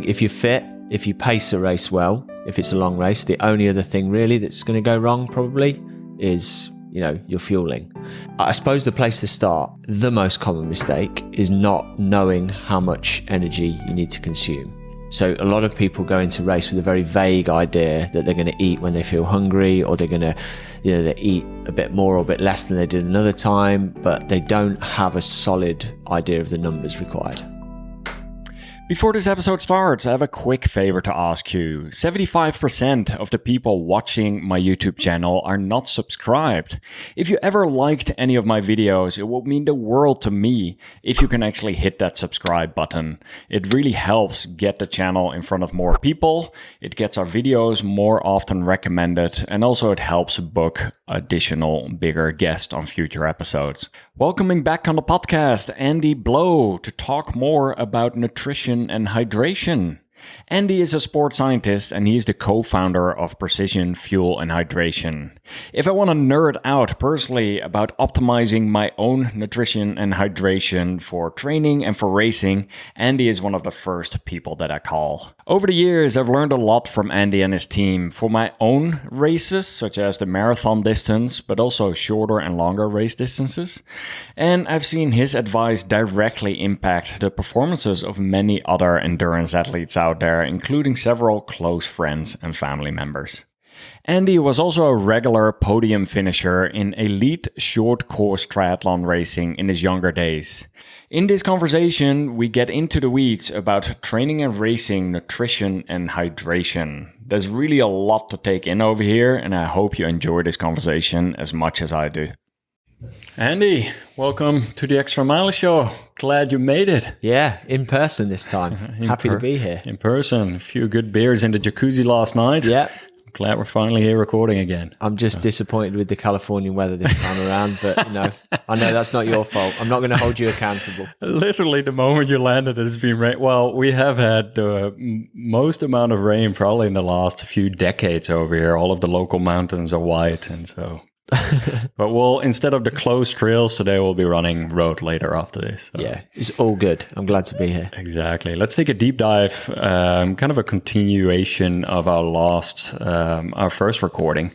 think if you're fit, if you pace a race well, if it's a long race, the only other thing really that's going to go wrong probably is, your fueling. I suppose the place to start, the most common mistake, is not knowing how much energy you need to consume. So a lot of people go into race with a very vague idea that they're going to eat when they feel hungry, or they're going to, they eat a bit more or a bit less than they did another time, but they don't have a solid idea of the numbers required. Before this episode starts, I have a quick favor to ask you. 75% of the people watching my YouTube channel are not subscribed. If you ever liked any of my videos, it would mean the world to me if you can actually hit that subscribe button. It really helps get the channel in front of more people. It gets our videos more often recommended, and also it helps book additional bigger guests on future episodes. Welcoming back on the podcast, Andy Blow, to talk more about nutrition and hydration. Andy is a sports scientist and he's the co-founder of Precision Fuel and Hydration. If I want to nerd out personally about optimizing my own nutrition and hydration for training and for racing, Andy is one of the first people that I call. Over the years, I've learned a lot from Andy and his team for my own races, such as the marathon distance, but also shorter and longer race distances. And I've seen his advice directly impact the performances of many other endurance athletes out there, including several close friends and family members. Andy was also a regular podium finisher in elite short course triathlon racing in his younger days. In this conversation, we get into the weeds about training and racing, nutrition and hydration. There's really a lot to take in over here, and I hope you enjoy this conversation as much as I do. Andy, welcome to the Extra Mile Show. Glad you made it. Yeah, in person this time. Happy to be here. In person. A few good beers in the jacuzzi last night. Yeah. Glad we're finally here recording again. I'm just disappointed with the California weather this time around, but I know that's not your fault. I'm not going to hold you accountable. Literally, the moment you landed, it's been rain. Well, we have had the most amount of rain probably in the last few decades over here. All of the local mountains are white, and so... But we'll, instead of the closed trails today, we'll be running road later after this. So. Yeah, it's all good. I'm glad to be here. Exactly. Let's take a deep dive, kind of a continuation of our first recording.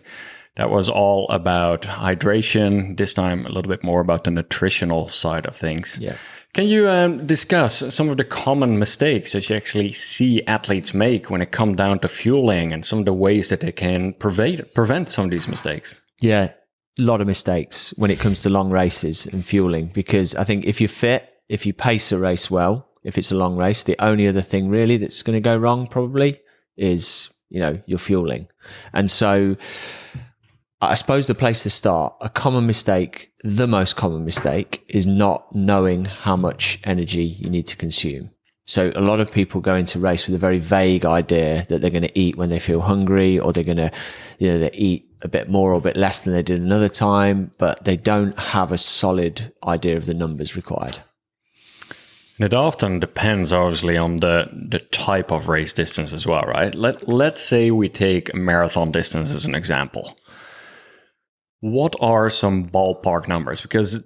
That was all about hydration. This time, a little bit more about the nutritional side of things. Yeah. Can you discuss some of the common mistakes that you actually see athletes make when it comes down to fueling, and some of the ways that they can prevent some of these mistakes? Yeah, a lot of mistakes when it comes to long races and fueling, because I think if you're fit, if you pace a race well, if it's a long race, the only other thing really that's going to go wrong probably is, your fueling. And so I suppose the place to start, the most common mistake is not knowing how much energy you need to consume. So a lot of people go into race with a very vague idea that they're going to eat when they feel hungry, or they're going to, they eat a bit more or a bit less than they did another time, but they don't have a solid idea of the numbers required. It often depends, obviously, on the type of race distance as well, right? Let's say we take a marathon distance as an example. What are some ballpark numbers? Because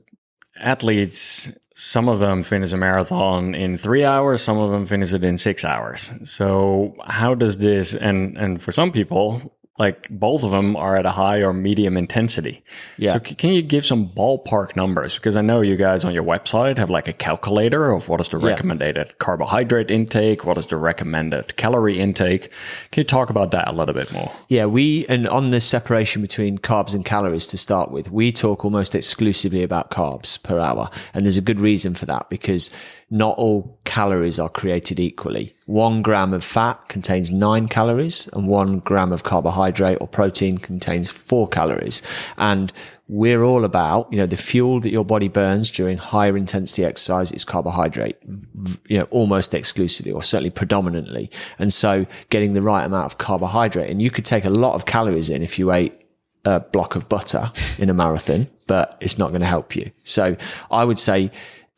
athletes, some of them finish a marathon in 3 hours, some of them finish it in 6 hours. So how does this, and for some people, like both of them are at a high or medium intensity. Yeah. So can you give some ballpark numbers? Because I know you guys on your website have like a calculator of what is the recommended carbohydrate intake, what is the recommended calorie intake. Can you talk about that a little bit more? Yeah, and on the separation between carbs and calories to start with, we talk almost exclusively about carbs per hour. And there's a good reason for that, because not all calories are created equally. 1 gram of fat contains 9 calories, and 1 gram of carbohydrate or protein contains 4 calories. And we're all about, the fuel that your body burns during higher intensity exercise is carbohydrate, almost exclusively, or certainly predominantly. And so getting the right amount of carbohydrate, and you could take a lot of calories in if you ate a block of butter in a marathon, but it's not going to help you. So I would say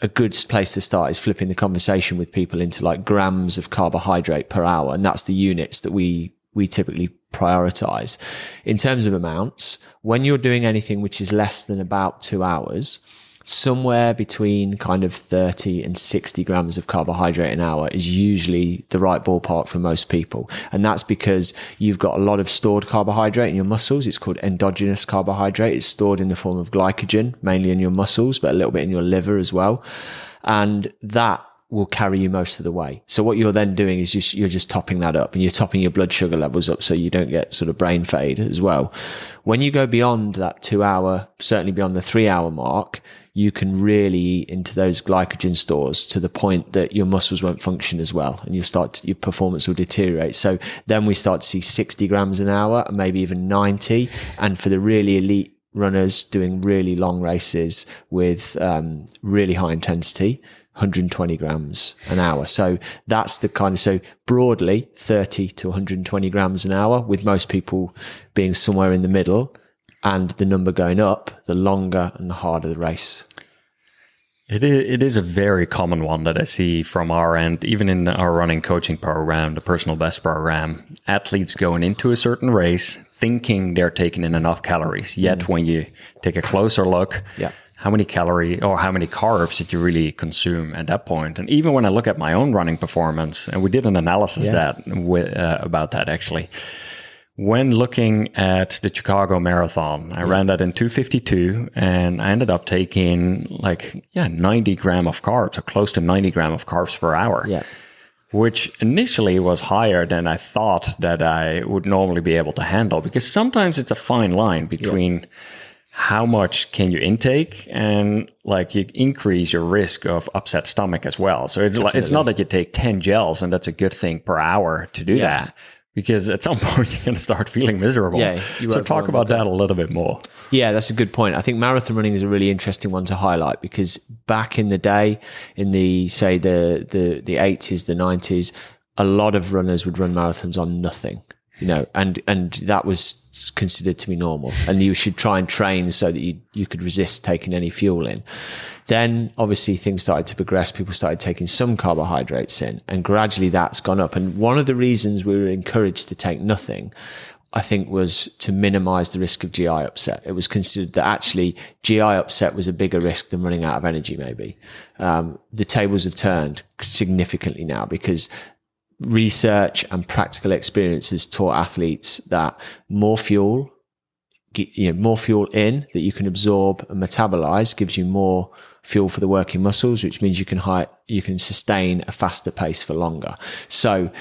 a good place to start is flipping the conversation with people into like grams of carbohydrate per hour. And that's the units that we typically prioritize. In terms of amounts, when you're doing anything which is less than about 2 hours, somewhere between kind of 30 and 60 grams of carbohydrate an hour is usually the right ballpark for most people. And that's because you've got a lot of stored carbohydrate in your muscles. It's called endogenous carbohydrate. It's stored in the form of glycogen, mainly in your muscles, but a little bit in your liver as well. And that will carry you most of the way. So what you're then doing is you're just topping that up, and you're topping your blood sugar levels up so you don't get sort of brain fade as well. When you go beyond that 2 hour, certainly beyond the 3 hour mark, you can really eat into those glycogen stores to the point that your muscles won't function as well, and your performance will deteriorate. So then we start to see 60 grams an hour and maybe even 90. And for the really elite runners doing really long races with really high intensity, 120 grams an hour. So that's the kind of, so broadly 30 to 120 grams an hour, with most people being somewhere in the middle, and the number going up the longer and the harder the race. It is a very common one that I see from our end, even in our running coaching program, the personal best program. Athletes going into a certain race thinking they're taking in enough calories. Yet when you take a closer look, how many calories or how many carbs did you really consume at that point? And even when I look at my own running performance, and we did an analysis about that actually. When looking at the Chicago Marathon, I ran that in 2:52, and I ended up taking 90 gram of carbs, or close to 90 gram of carbs per hour, which initially was higher than I thought that I would normally be able to handle, because sometimes it's a fine line between how much can you intake and you increase your risk of upset stomach as well. So it's not that you take 10 gels and that's a good thing per hour to do that, because at some point you're going to start feeling miserable. So talk about that a little bit more. Yeah, that's a good point. I think marathon running is a really interesting one to highlight, because back in the day, in the 80s, the 90s, a lot of runners would run marathons on nothing. And that was considered to be normal, and you should try and train so that you could resist taking any fuel in. Then obviously things started to progress. People started taking some carbohydrates in, and gradually that's gone up. And one of the reasons we were encouraged to take nothing, I think, was to minimize the risk of GI upset. It was considered that actually GI upset was a bigger risk than running out of energy, maybe. The tables have turned significantly now, because research and practical experience has taught athletes that more fuel in that you can absorb and metabolize gives you more fuel for the working muscles, which means you can sustain a faster pace for longer. So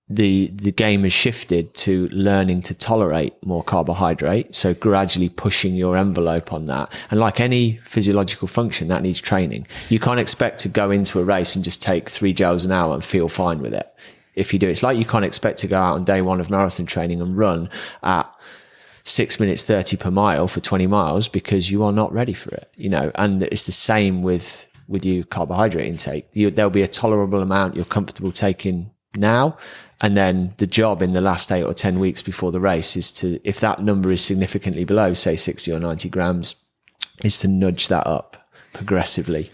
the game has shifted to learning to tolerate more carbohydrate, so gradually pushing your envelope on that. And like any physiological function, that needs training. You can't expect to go into a race and just take 3 gels an hour and feel fine with it. If you do, it's like you can't expect to go out on day one of marathon training and run at 6 minutes 30 per mile for 20 miles, because you are not ready for it, and it's the same with your carbohydrate intake. There'll be a tolerable amount you're comfortable taking now. And then the job in the last 8 or 10 weeks before the race is to, if that number is significantly below, say 60 or 90 grams, is to nudge that up progressively.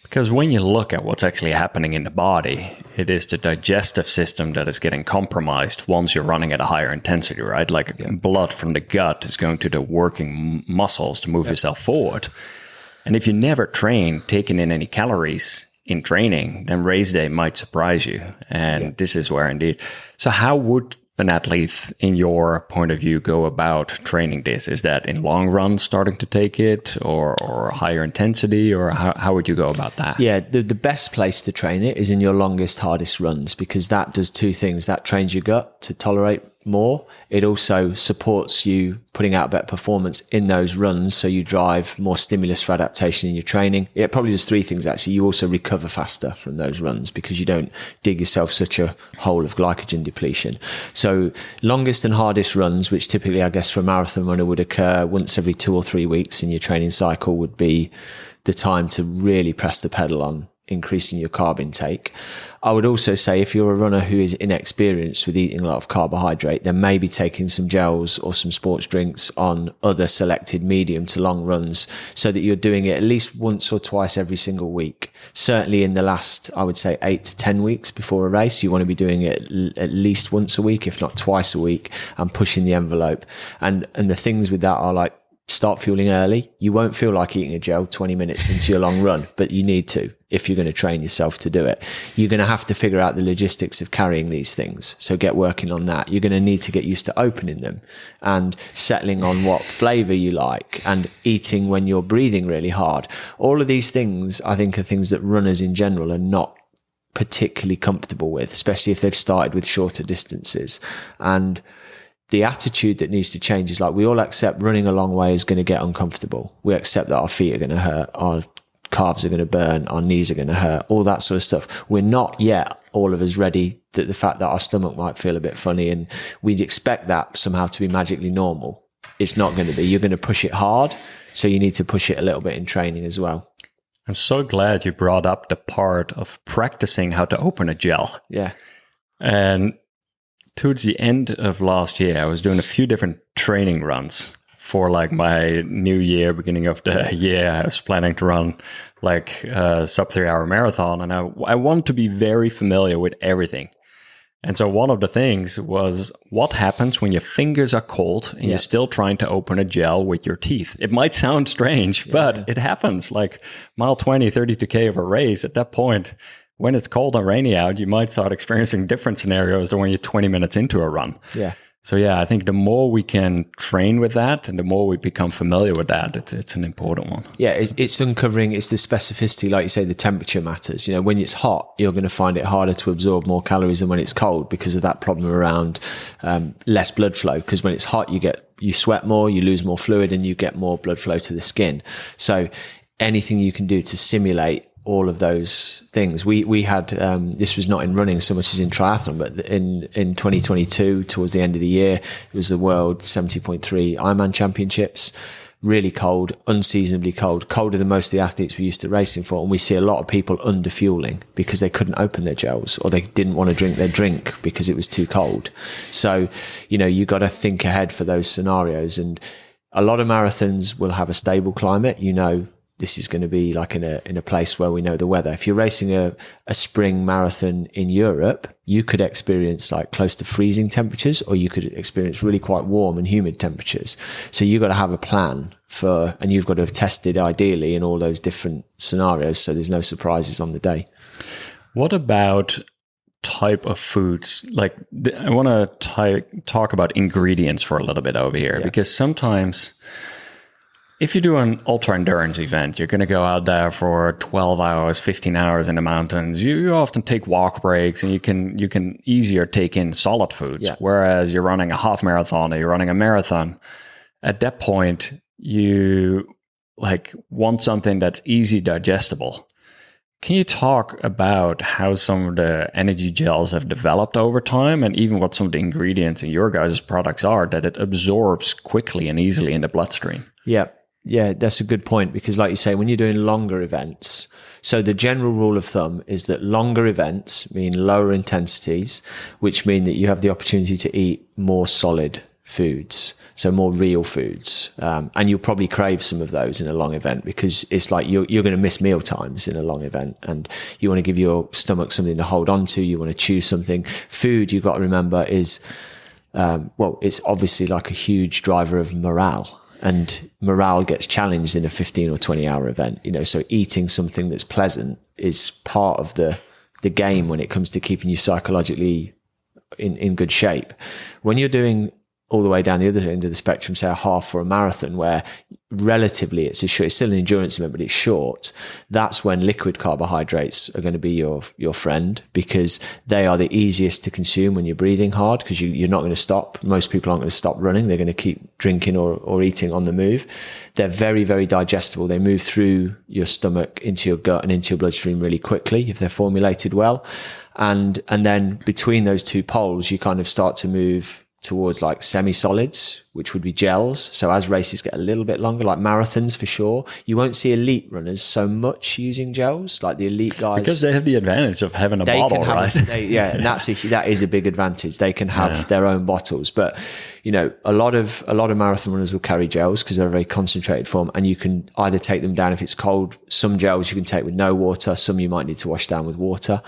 Because when you look at what's actually happening in the body, it is the digestive system that is getting compromised once you're running at a higher intensity, right? Blood from the gut is going to the working muscles to move yourself forward. And if you never train taking in any calories in training, then race day might surprise you. And this is where indeed. So how would an athlete, in your point of view, go about training this? Is that in long runs starting to take it, or higher intensity, or how would you go about that? Yeah, the best place to train it is in your longest, hardest runs, because that does two things. That trains your gut to tolerate more. It also supports you putting out better performance in those runs, so you drive more stimulus for adaptation in your training. It probably does three things, actually. You also recover faster from those runs, because you don't dig yourself such a hole of glycogen depletion. So longest and hardest runs, which typically, I guess, for a marathon runner would occur once every 2 or 3 weeks in your training cycle, would be the time to really press the pedal on increasing your carb intake. I would also say, if you're a runner who is inexperienced with eating a lot of carbohydrate, then maybe taking some gels or some sports drinks on other selected medium to long runs, so that you're doing it at least once or twice every single week. Certainly in the last, I would say, 8 to 10 weeks before a race, you want to be doing it at least once a week, if not twice a week, and pushing the envelope. And the things with that are start fueling early. You won't feel like eating a gel 20 minutes into your long run, but you need to if you're going to train yourself to do it. You're going to have to figure out the logistics of carrying these things. So get working on that. You're going to need to get used to opening them and settling on what flavor you like and eating when you're breathing really hard. All of these things, I think, are things that runners in general are not particularly comfortable with, especially if they've started with shorter distances. And the attitude that needs to change is like, we all accept running a long way is going to get uncomfortable. We accept that our feet are going to hurt, our calves are going to burn, our knees are going to hurt, all that sort of stuff. We're not yet, all of us, ready that the fact that our stomach might feel a bit funny and we'd expect that somehow to be magically normal. It's not going to be. You're going to push it hard. So you need to push it a little bit in training as well. I'm so glad you brought up the part of practicing how to open a gel. Yeah. And towards the end of last year, I was doing a few different training runs for like my new year, beginning of the year. I was planning to run like a sub 3 hour marathon, and I want to be very familiar with everything. And so one of the things was what happens when your fingers are cold and you're still trying to open a gel with your teeth. It might sound strange, but it happens. Like mile 20, 32K of a race, at that point, when it's cold and rainy out, you might start experiencing different scenarios than when you're 20 minutes into a run. Yeah. So yeah, I think the more we can train with that and the more we become familiar with that, it's an important one. Yeah, it's uncovering, it's the specificity, like you say, the temperature matters. You know, when it's hot, you're going to find it harder to absorb more calories than when it's cold because of that problem around less blood flow. Because when it's hot, you sweat more, you lose more fluid, and you get more blood flow to the skin. So anything you can do to simulate all of those things. We had, this was not in running so much as in triathlon, but in 2022, towards the end of the year, it was the World 70.3 Ironman Championships. Really cold, unseasonably cold, colder than most of the athletes we used to racing for. And we see a lot of people under fueling because they couldn't open their gels or they didn't want to drink their drink because it was too cold. So, you know, you got to think ahead for those scenarios. And a lot of marathons will have a stable climate. You know, this is going to be like in a place where we know the weather. If you're racing a spring marathon in Europe, you could experience like close to freezing temperatures, or you could experience really quite warm and humid temperatures. So you've got to have a plan and you've got to have tested ideally in all those different scenarios so there's no surprises on the day. What about type of foods? Like I want to talk about ingredients for a little bit over here, because sometimes if you do an ultra endurance event, you're going to go out there for 12 hours, 15 hours in the mountains. You often take walk breaks, and you can easier take in solid foods. Yeah. Whereas you're running a half marathon or you're running a marathon, at that point you like want something that's easy digestible. Can you talk about how some of the energy gels have developed over time, and even what some of the ingredients in your guys' products are that it absorbs quickly and easily in the bloodstream? Yeah, that's a good point, because like you say, when you're doing longer events, so the general rule of thumb is that longer events mean lower intensities, which mean that you have the opportunity to eat more solid foods, so more real foods. And you'll probably crave some of those in a long event, because it's like you're going to miss meal times in a long event, and you want to give your stomach something to hold on to. You want to chew something. Food, you've got to remember, is, it's obviously like a huge driver of morale. And morale gets challenged in a 15 or 20 hour event, you know, so eating something that's pleasant is part of the game when it comes to keeping you psychologically in good shape. When you're doing all the way down the other end of the spectrum, say a half or a marathon, where relatively it's still an endurance event, but it's short, that's when liquid carbohydrates are going to be your friend, because they are the easiest to consume when you're breathing hard, because you're not going to stop. Most people aren't going to stop running. They're going to keep drinking or eating on the move. They're very, very digestible. They move through your stomach into your gut and into your bloodstream really quickly if they're formulated well. And then between those two poles, you kind of start to move towards like semi-solids, which would be gels. So as races get a little bit longer, like marathons for sure, you won't see elite runners so much using gels, like the elite guys, because they have the advantage of having a bottle, right? And that is a big advantage. They can have their own bottles. But you know, a lot of marathon runners will carry gels because they're a very concentrated form, and you can either take them down if it's cold. Some gels you can take with no water, some you might need to wash down with water.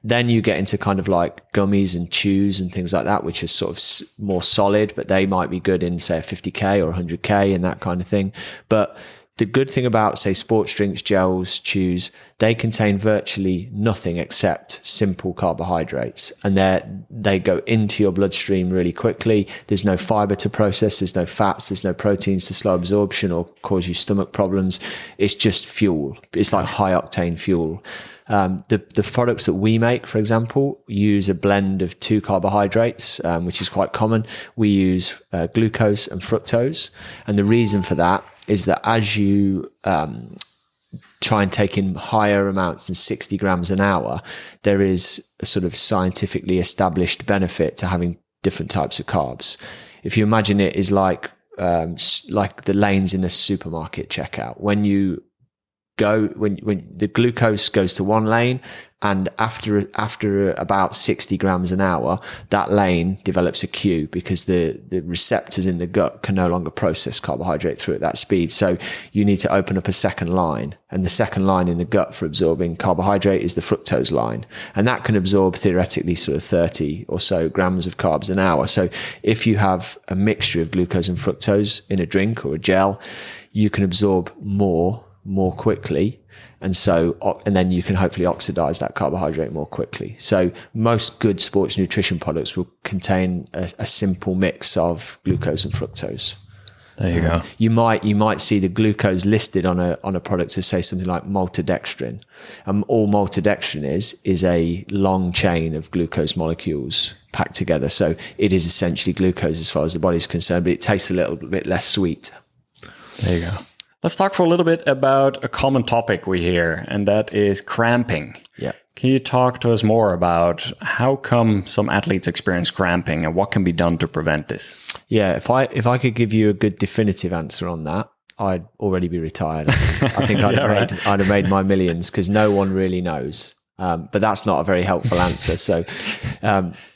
Then you get into kind of like gummies and chews and things like that, which are sort of more solid, but they might be good in, say, a 50K or 100K and that kind of thing. But the good thing about, say, sports drinks, gels, chews, they contain virtually nothing except simple carbohydrates. And they go into your bloodstream really quickly. There's no fiber to process. There's no fats. There's no proteins to slow absorption or cause you stomach problems. It's just fuel. It's like high octane fuel. The products that we make, for example, use a blend of 2 carbohydrates, which is quite common. We use glucose and fructose. And the reason for that is that as you try and take in higher amounts than 60 grams an hour, there is a sort of scientifically established benefit to having different types of carbs. If you imagine it is like the lanes in a supermarket checkout. When the glucose goes to one lane, and after about 60 grams an hour, that lane develops a queue because the receptors in the gut can no longer process carbohydrate through at that speed. So you need to open up a second line, and the second line in the gut for absorbing carbohydrate is the fructose line, and that can absorb theoretically sort of 30 or so grams of carbs an hour. So if you have a mixture of glucose and fructose in a drink or a gel, you can absorb more quickly, and then you can hopefully oxidize that carbohydrate more quickly. So most good sports nutrition products will contain a simple mix of glucose and fructose. There you go. You might see the glucose listed on a product to say something like maltodextrin. All maltodextrin is a long chain of glucose molecules packed together. So it is essentially glucose as far as the body's concerned, but it tastes a little bit less sweet. There you go. Let's talk for a little bit about a common topic we hear, and that is cramping. Yeah. Can you talk to us more about how come some athletes experience cramping and what can be done to prevent this? Yeah, if I could give you a good definitive answer on that, I'd already be retired. I think I'd have made my millions, because no one really knows. But that's not a very helpful answer. So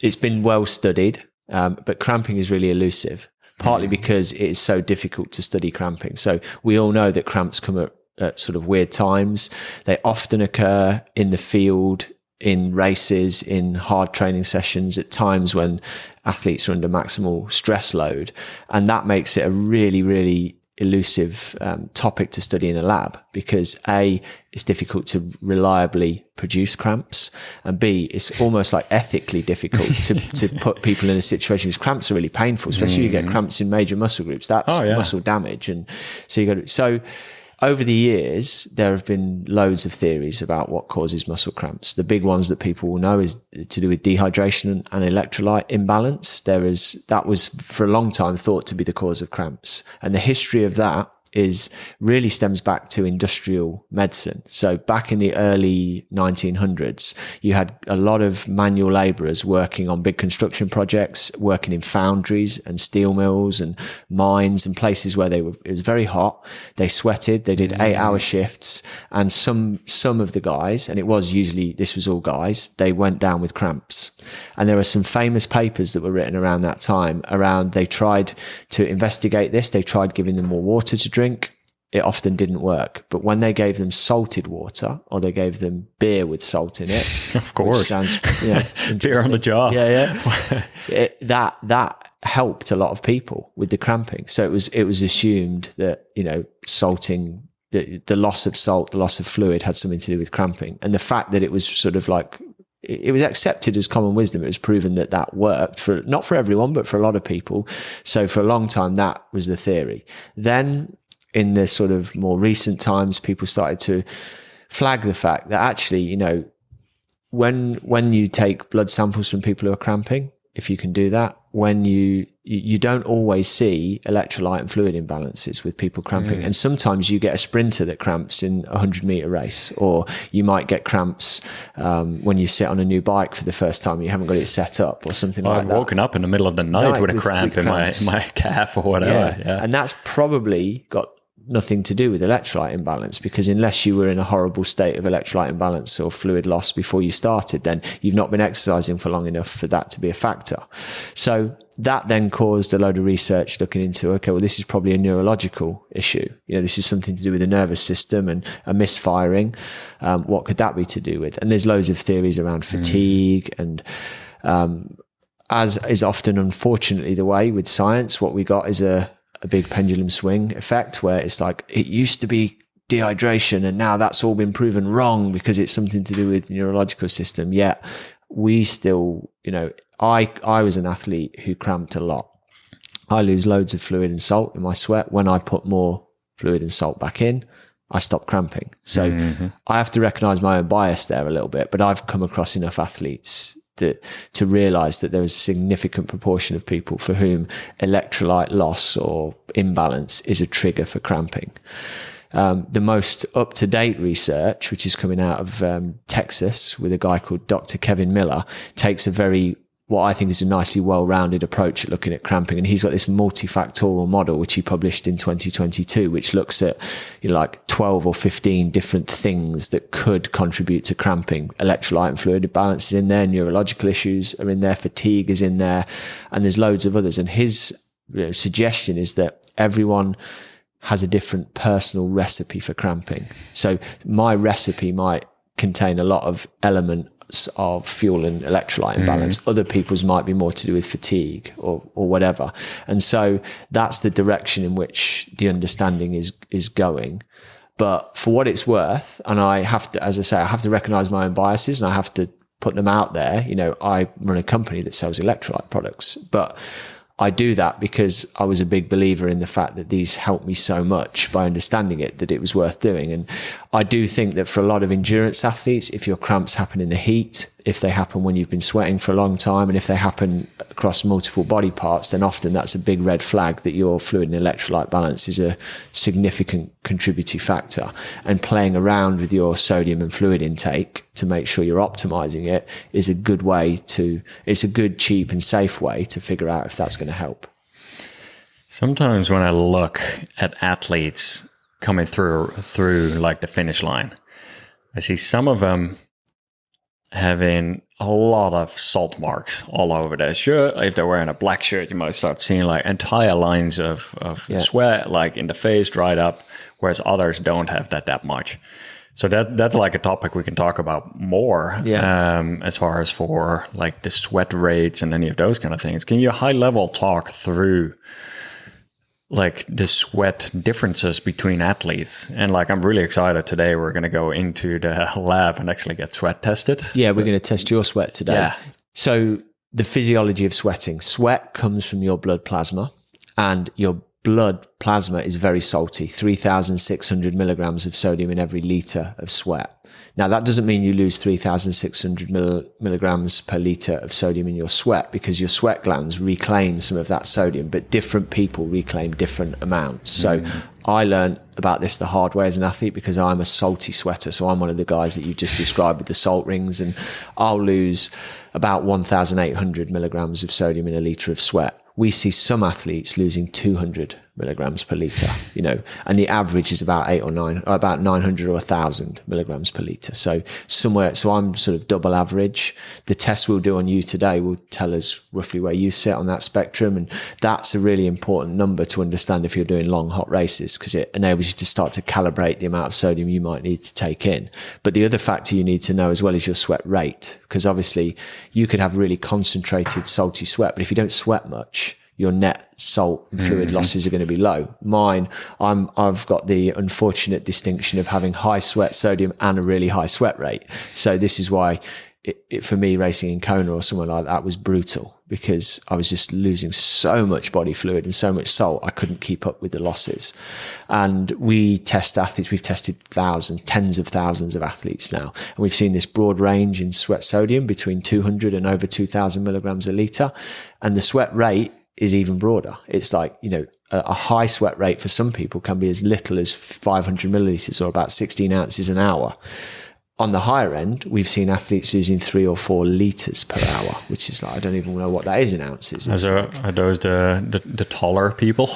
it's been well studied, but cramping is really elusive. Partly because it is so difficult to study cramping. So we all know that cramps come at sort of weird times. They often occur in the field, in races, in hard training sessions, at times when athletes are under maximal stress load. And that makes it a really, really elusive topic to study in a lab, because A, it's difficult to reliably produce cramps, and B, it's almost like ethically difficult to put people in a situation because cramps are really painful, especially if you get cramps in major muscle groups. That's muscle damage. And so over the years, there have been loads of theories about what causes muscle cramps. The big ones that people will know is to do with dehydration and electrolyte imbalance. That was for a long time thought to be the cause of cramps. And the history of that really stems back to industrial medicine. So back in the early 1900s, you had a lot of manual laborers working on big construction projects, working in foundries and steel mills and mines and places where it was very hot. They sweated, they did 8-hour shifts, and some of the guys, and this was all guys, they went down with cramps. And there are some famous papers that were written around that time they tried to investigate this. They tried giving them more water to drink. It often didn't work. But when they gave them salted water, or they gave them beer with salt in it, of course, which sounds beer on the job, that helped a lot of people with the cramping. So it was assumed that salting, the loss of salt, the loss of fluid, had something to do with cramping. And the fact that it was sort of like, it was accepted as common wisdom. It was proven that worked not for everyone, but for a lot of people. So for a long time, that was the theory. Then in the sort of more recent times, people started to flag the fact that actually, when you take blood samples from people who are cramping, if you can do that, when you don't always see electrolyte and fluid imbalances with people cramping. And sometimes you get a sprinter that cramps in a 100-meter race, or you might get cramps when you sit on a new bike for the first time, you haven't got it set up or something like that. I've woken up in the middle of the night with a cramp in my calf or whatever. Yeah. And that's probably got nothing to do with electrolyte imbalance, because unless you were in a horrible state of electrolyte imbalance or fluid loss before you started, then you've not been exercising for long enough for that to be a factor. So that then caused a load of research looking into, okay, well, this is probably a neurological issue. This is something to do with the nervous system and a misfiring. What could that be to do with? And there's loads of theories around fatigue and, as is often unfortunately the way with science, what we got is a big pendulum swing effect, where it's like, it used to be dehydration and now that's all been proven wrong because it's something to do with the neurological system. Yet we still, I was an athlete who cramped a lot. I lose loads of fluid and salt in my sweat. When I put more fluid and salt back in, I stop cramping. So I have to recognize my own bias there a little bit, but I've come across enough athletes to realize that there is a significant proportion of people for whom electrolyte loss or imbalance is a trigger for cramping. The most up-to-date research, which is coming out of Texas with a guy called Dr. Kevin Miller, takes what I think is a nicely well-rounded approach at looking at cramping. And he's got this multifactorial model, which he published in 2022, which looks at like 12 or 15 different things that could contribute to cramping. Electrolyte and fluid imbalance is in there, neurological issues are in there, fatigue is in there, and there's loads of others. And his suggestion is that everyone has a different personal recipe for cramping. So my recipe might contain a lot of elements of fuel and electrolyte imbalance. Other people's might be more to do with fatigue or whatever. And so that's the direction in which the understanding is going. But for what it's worth, and I have to, as I say, I have to recognize my own biases and I have to put them out there. I run a company that sells electrolyte products, but I do that because I was a big believer in the fact that these helped me so much by understanding it, that it was worth doing. And I do think that for a lot of endurance athletes, if your cramps happen in the heat, if they happen when you've been sweating for a long time, and if they happen across multiple body parts, then often that's a big red flag that your fluid and electrolyte balance is a significant contributing factor. And playing around with your sodium and fluid intake to make sure you're optimizing it is a good way it's a good, cheap and safe way to figure out if that's going to help. Sometimes when I look at athletes coming through like the finish line, I see some of them having a lot of salt marks all over their shirt. If they're wearing a black shirt, you might start seeing like entire lines of sweat, like in the face, dried up, whereas others don't have that much. So that's like a topic we can talk about more, as far as for like the sweat rates and any of those kind of things. Can you high level talk through like the sweat differences between athletes? And like, I'm really excited today. We're going to go into the lab and actually get sweat tested. Yeah, we're going to test your sweat today. Yeah. So the physiology of sweating. Sweat comes from your blood plasma, and your blood plasma is very salty, 3,600 milligrams of sodium in every litre of sweat. Now, that doesn't mean you lose 3,600 milligrams per litre of sodium in your sweat, because your sweat glands reclaim some of that sodium, but different people reclaim different amounts. So I learned about this the hard way as an athlete, because I'm a salty sweater. So I'm one of the guys that you just described with the salt rings, and I'll lose about 1,800 milligrams of sodium in a litre of sweat. We see some athletes losing 200 milligrams per litre, and the average is about 900 or 1,000 milligrams per litre. So I'm sort of double average. The test we'll do on you today will tell us roughly where you sit on that spectrum. And that's a really important number to understand if you're doing long, hot races, because it enables you to start to calibrate the amount of sodium you might need to take in. But the other factor you need to know as well is your sweat rate, because obviously you could have really concentrated salty sweat, but if you don't sweat much, your net salt and fluid losses are going to be low. Mine, I've got the unfortunate distinction of having high sweat sodium and a really high sweat rate. So this is why it for me, racing in Kona or somewhere like that was brutal, because I was just losing so much body fluid and so much salt, I couldn't keep up with the losses. And we test athletes. We've tested tens of thousands of athletes now. And we've seen this broad range in sweat sodium between 200 and over 2,000 milligrams a litre. And the sweat rate is even broader. It's like, a high sweat rate for some people can be as little as 500 milliliters or about 16 ounces an hour. on the higher end, we've seen athletes using 3 or 4 liters per hour, which is like, I don't even know what that is in ounces. Are those the taller people?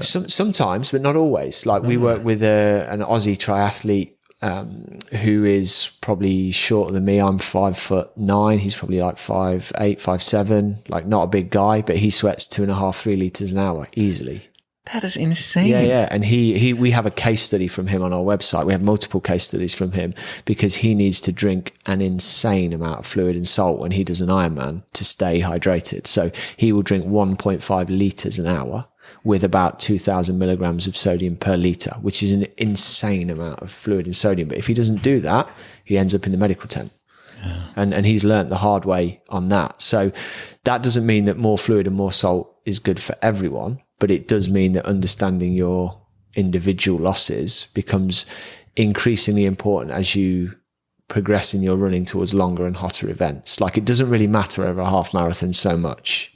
Sometimes, but not always. Like we work with an Aussie triathlete who is probably shorter than me. I'm 5'9". He's probably like 5'8", 5'7", like not a big guy, but he sweats 2.5, 3 liters an hour easily. That is insane. Yeah. And we have a case study from him on our website. We have multiple case studies from him because he needs to drink an insane amount of fluid and salt when he does an Ironman to stay hydrated. So he will drink 1.5 liters an hour with about 2,000 milligrams of sodium per liter, which is an insane amount of fluid and sodium. But if he doesn't do that, he ends up in the medical tent. Yeah. And he's learnt the hard way on that. So that doesn't mean that more fluid and more salt is good for everyone. But it does mean that understanding your individual losses becomes increasingly important as you progress in your running towards longer and hotter events. Like it doesn't really matter over a half marathon so much.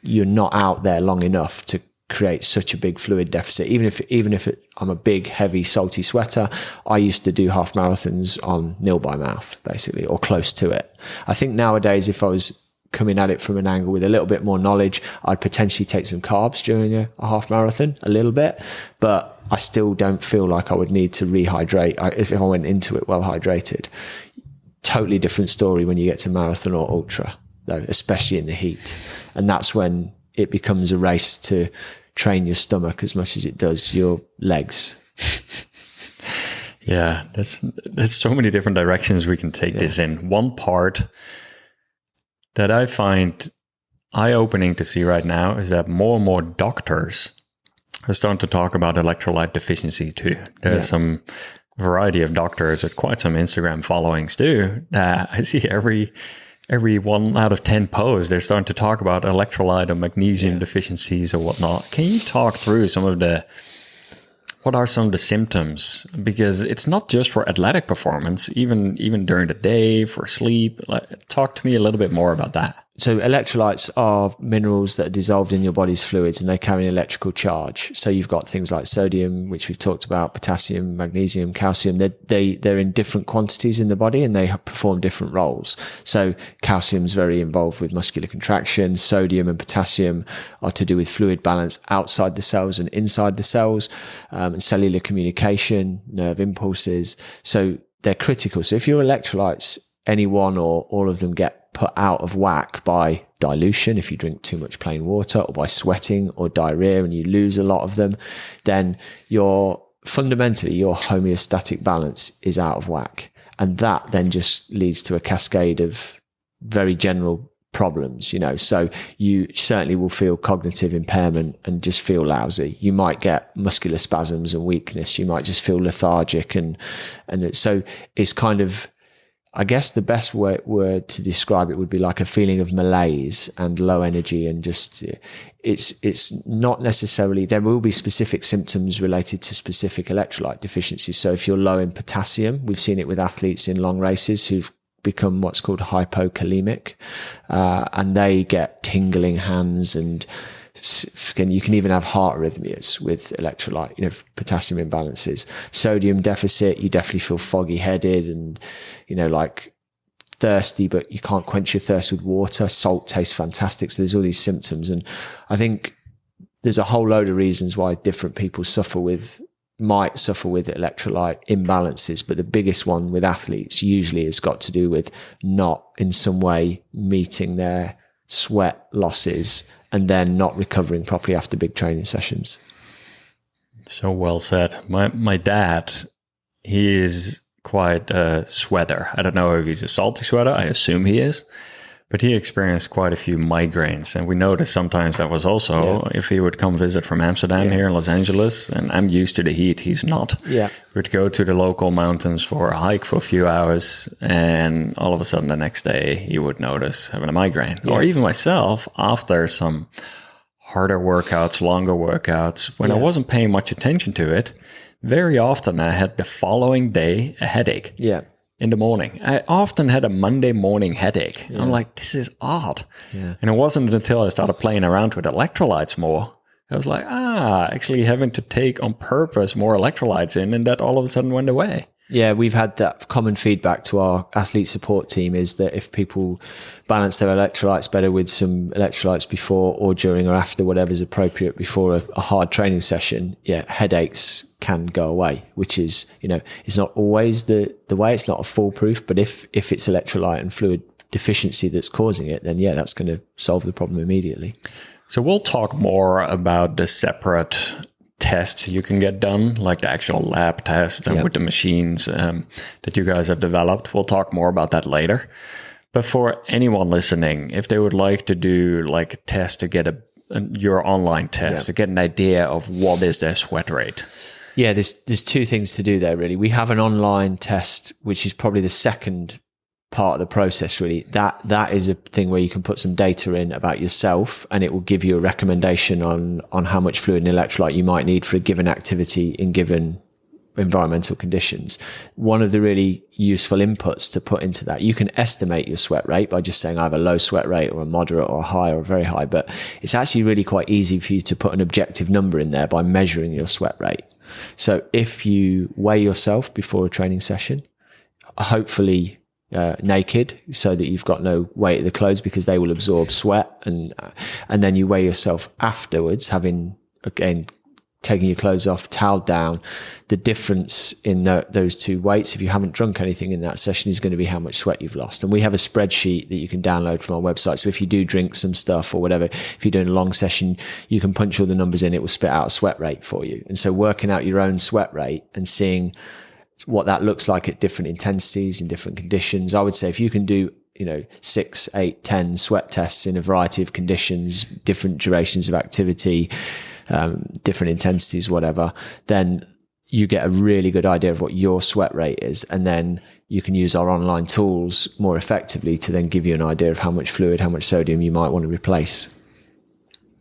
You're not out there long enough to create such a big fluid deficit. Even if I'm a big, heavy, salty sweater, I used to do half marathons on nil by mouth, basically, or close to it. I think nowadays, if I was coming at it from an angle with a little bit more knowledge, I'd potentially take some carbs during a half marathon, a little bit, but I still don't feel like I would need to rehydrate if I went into it well hydrated. Totally different story when you get to marathon or ultra, though, especially in the heat. And that's when it becomes a race to train your stomach as much as it does your legs. Yeah, there's so many different directions we can take this in. One part that I find eye-opening to see right now is that more and more doctors are starting to talk about electrolyte deficiency too. There's some variety of doctors with quite some Instagram followings too. I see every 1 out of 10 posts, they're starting to talk about electrolyte or magnesium deficiencies or whatnot. Can you talk through what are some of the symptoms? Because it's not just for athletic performance, even during the day, for sleep. Talk to me a little bit more about that. So electrolytes are minerals that are dissolved in your body's fluids and they carry an electrical charge. So you've got things like sodium, which we've talked about, potassium, magnesium, calcium. They're in different quantities in the body and they perform different roles. So calcium's very involved with muscular contraction. Sodium and potassium are to do with fluid balance outside the cells and inside the cells, and cellular communication, nerve impulses. So they're critical. So if your electrolytes, any one or all of them, get put out of whack by dilution, if you drink too much plain water, or by sweating or diarrhea and you lose a lot of them, then fundamentally your homeostatic balance is out of whack. And that then just leads to a cascade of very general problems, so you certainly will feel cognitive impairment and just feel lousy. You might get muscular spasms and weakness. You might just feel lethargic. And so it's kind of, I guess the best word to describe it would be like a feeling of malaise and low energy, and just it's not necessarily, there will be specific symptoms related to specific electrolyte deficiencies. So if you're low in potassium, we've seen it with athletes in long races who've become what's called hypokalemic, and they get tingling hands, and you can even have heart arrhythmias with electrolyte, potassium imbalances. Sodium deficit, you definitely feel foggy headed and, like thirsty, but you can't quench your thirst with water. Salt tastes fantastic. So there's all these symptoms. And I think there's a whole load of reasons why different people might suffer with electrolyte imbalances. But the biggest one with athletes usually has got to do with not in some way meeting their sweat losses and then not recovering properly after big training sessions. So well said. My dad, he is quite a sweater. I don't know if he's a salty sweater. I assume he is. But he experienced quite a few migraines. And we noticed sometimes that was also if he would come visit from Amsterdam here in Los Angeles, and I'm used to the heat, he's not. Yeah. We'd go to the local mountains for a hike for a few hours, and all of a sudden the next day he would notice having a migraine. Yeah. Or even myself, after some harder workouts, longer workouts, when I wasn't paying much attention to it, very often I had the following day a headache. Yeah. In the morning. I often had a Monday morning headache. Yeah. I'm like, this is odd. Yeah. And it wasn't until I started playing around with electrolytes more, I was like, actually having to take on purpose more electrolytes in, and that all of a sudden went away. Yeah, we've had that common feedback to our athlete support team is that if people balance their electrolytes better with some electrolytes before or during or after, whatever's appropriate before a hard training session, headaches can go away, which is, it's not always the way. It's not a foolproof, but if it's electrolyte and fluid deficiency that's causing it, then that's going to solve the problem immediately. So we'll talk more about the separate tests you can get done, like the actual lab test and with the machines that you guys have developed. We'll talk more about that later. But for anyone listening, if they would like to do like a test to get your online test to get an idea of what is their sweat rate. Yeah, there's two things to do there, really. We have an online test, which is probably the second part of the process, really. That is a thing where you can put some data in about yourself, and it will give you a recommendation on how much fluid and electrolyte you might need for a given activity in given environmental conditions. One of the really useful inputs to put into that, you can estimate your sweat rate by just saying I have a low sweat rate or a moderate or a high or a very high, but it's actually really quite easy for you to put an objective number in there by measuring your sweat rate. So if you weigh yourself before a training session, hopefully naked, so that you've got no weight of the clothes because they will absorb sweat, and then you weigh yourself afterwards, having again taking your clothes off, toweled down. The difference in those two weights, if you haven't drunk anything in that session, is going to be how much sweat you've lost. And we have a spreadsheet that you can download from our website. So if you do drink some stuff or whatever, if you're doing a long session, you can punch all the numbers in, it will spit out a sweat rate for you. And so working out your own sweat rate and seeing what that looks like at different intensities in different conditions. I would say if you can do, 6, 8, 10 sweat tests in a variety of conditions, different durations of activity, different intensities, whatever, then you get a really good idea of what your sweat rate is. And then you can use our online tools more effectively to then give you an idea of how much fluid, how much sodium you might want to replace.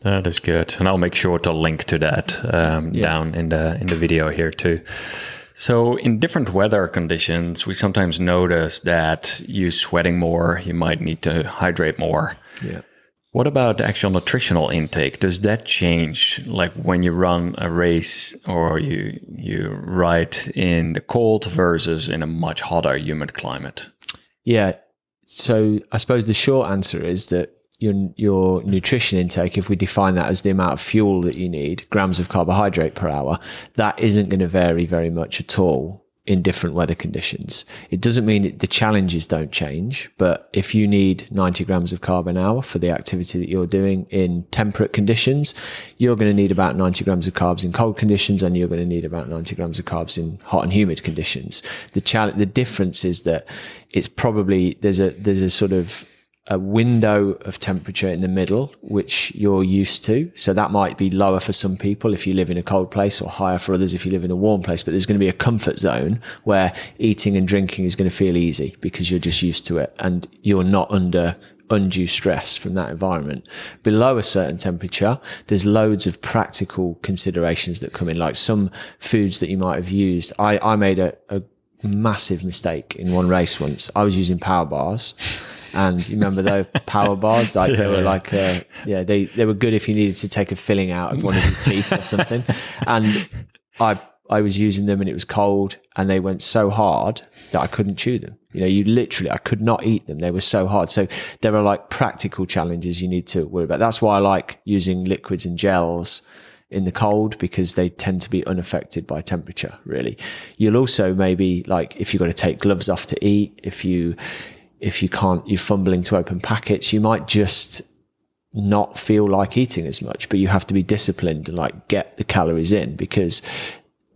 That is good. And I'll make sure to link to that down in the video here too. So in different weather conditions, we sometimes notice that you sweating more, you might need to hydrate more. Yeah. What about actual nutritional intake? Does that change, like when you run a race or you ride in the cold versus in a much hotter, humid climate? Yeah. So I suppose the short answer is that your nutrition intake, if we define that as the amount of fuel that you need, grams of carbohydrate per hour, that isn't going to vary very much at all in different weather conditions. It doesn't mean the challenges don't change, but if you need 90 grams of carb an hour for the activity that you're doing in temperate conditions, you're going to need about 90 grams of carbs in cold conditions, and you're going to need about 90 grams of carbs in hot and humid conditions. The difference is that it's probably, there's a sort of a window of temperature in the middle, which you're used to. So that might be lower for some people if you live in a cold place, or higher for others if you live in a warm place. But there's going to be a comfort zone where eating and drinking is going to feel easy because you're just used to it and you're not under undue stress from that environment. Below a certain temperature, there's loads of practical considerations that come in, like some foods that you might have used. I made a massive mistake in one race once. I was using power bars. And you remember those power bars? They were like, they were good if you needed to take a filling out of one of your teeth or something. And I was using them and it was cold and they went so hard that I couldn't chew them. I could not eat them. They were so hard. So there are like practical challenges you need to worry about. That's why I like using liquids and gels in the cold, because they tend to be unaffected by temperature, really. You'll also maybe, like, if you've got to take gloves off to eat, if you can't, you're fumbling to open packets, you might just not feel like eating as much, but you have to be disciplined and like get the calories in, because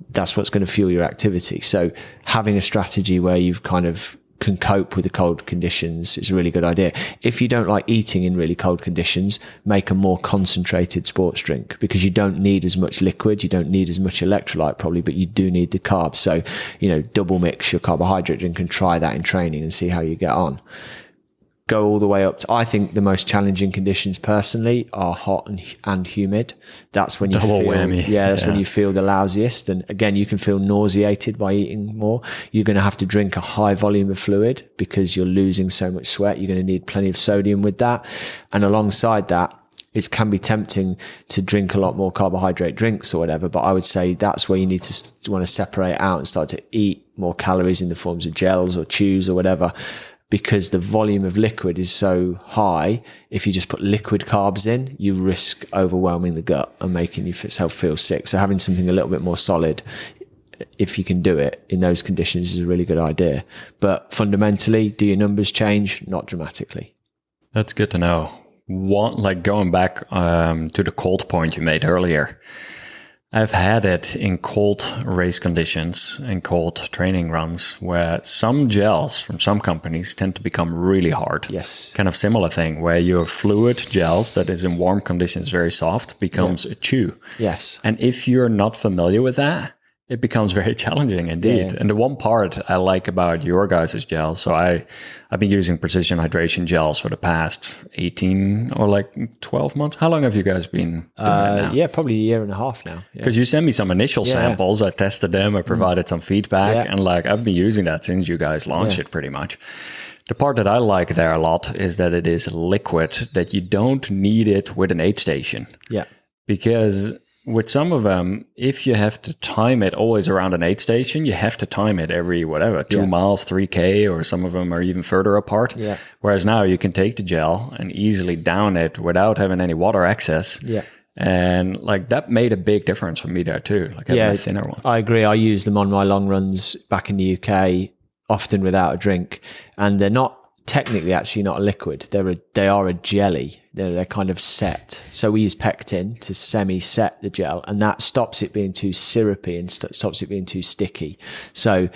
that's what's going to fuel your activity. So having a strategy where you've kind of can cope with the cold conditions is a really good idea. If you don't like eating in really cold conditions, make a more concentrated sports drink, because you don't need as much liquid, you don't need as much electrolyte probably, but you do need the carbs. So, double mix your carbohydrate drink and try that in training and see how you get on. Go all the way up to, I think the most challenging conditions personally are hot and humid. That's when you double whammy. That's when you feel the lousiest. And again, you can feel nauseated by eating more. You're going to have to drink a high volume of fluid because you're losing so much sweat. You're going to need plenty of sodium with that. And alongside that, it can be tempting to drink a lot more carbohydrate drinks or whatever, but I would say that's where you need to want to separate out and start to eat more calories in the forms of gels or chews or whatever, because the volume of liquid is so high. If you just put liquid carbs in, you risk overwhelming the gut and making yourself feel sick. So having something a little bit more solid, if you can do it in those conditions, is a really good idea. But fundamentally, do your numbers change? Not dramatically. That's good to know. Like going back to the cold point you made earlier, I've had it in cold race conditions and cold training runs where some gels from some companies tend to become really hard. Yes. Kind of similar thing where your fluid gels that is in warm conditions very soft becomes a chew. Yes. And if you're not familiar with that, it becomes very challenging indeed. Yeah. And the one part I like about your guys' gels, so I've been using precision hydration gels for the past 18 or like 12 months. How long have you guys been doing it now? Yeah, probably a year and a half now. Because you sent me some initial samples. I tested them. I provided some feedback. And like I've been using that since you guys launched it pretty much. The part that I like there a lot is that it is liquid, that you don't need it with an aid station. Yeah. Because with some of them, if you have to time it always around an aid station, you have to time it every 2 miles, 3K, or some of them are even further apart. Yeah. Whereas now you can take the gel and easily down it without having any water access. Yeah. And like that made a big difference for me there too. Like having a thinner one. I agree. I use them on my long runs back in the UK, often without a drink, and they're not technically actually not a liquid. They are a jelly. They're kind of set. So we use pectin to semi-set the gel, and that stops it being too syrupy and stops it being too sticky. So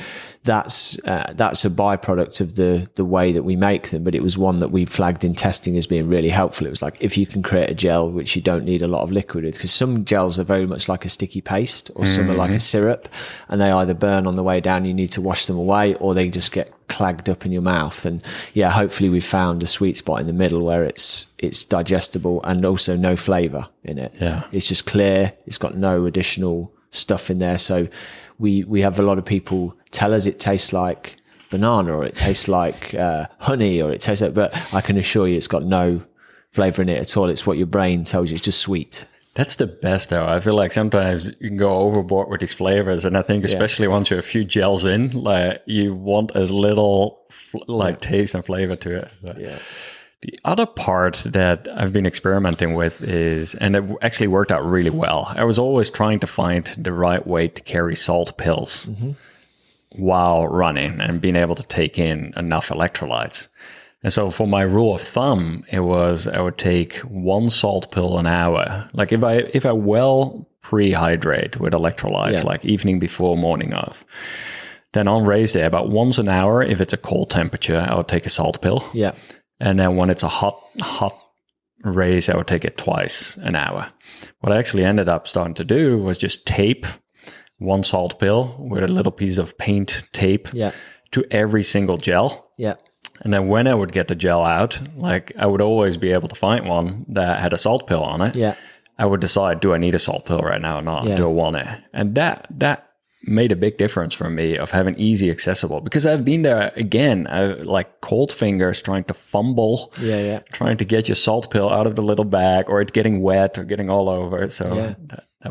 that's a byproduct of the way that we make them, but it was one that we flagged in testing as being really helpful. It was like, if you can create a gel which you don't need a lot of liquid with, because some gels are very much like a sticky paste, or some are like a syrup, and they either burn on the way down, you need to wash them away, or they just get clagged up in your mouth. And hopefully we've found a sweet spot in the middle where it's digestible and also no flavor in it. Yeah. It's just clear. It's got no additional stuff in there. So we have a lot of people tell us it tastes like banana, or it tastes like honey, or it tastes like, but I can assure you it's got no flavor in it at all. It's what your brain tells you. It's just sweet. That's the best though. I feel like sometimes you can go overboard with these flavors, and I think especially once you're a few gels in, like you want as little taste and flavor to it. But the other part that I've been experimenting with is, and it actually worked out really well, I was always trying to find the right way to carry salt pills while running and being able to take in enough electrolytes. And so for my rule of thumb, it was I would take 1 salt pill an hour. Like if I well pre-hydrate with electrolytes, like evening before, morning of, then on race day, about once an hour, if it's a cold temperature, I would take a salt pill. Yeah. And then when it's a hot race, I would take it twice an hour. What I actually ended up starting to do was just tape 1 salt pill with a little piece of paint tape to every single gel. Yeah. And then when I would get the gel out, like I would always be able to find one that had a salt pill on it. Yeah. I would decide, do I need a salt pill right now or not? Do I want it? And that made a big difference for me of having easy accessible, because I've been there again, like cold fingers trying to fumble, trying to get your salt pill out of the little bag, or it getting wet or getting all over it. So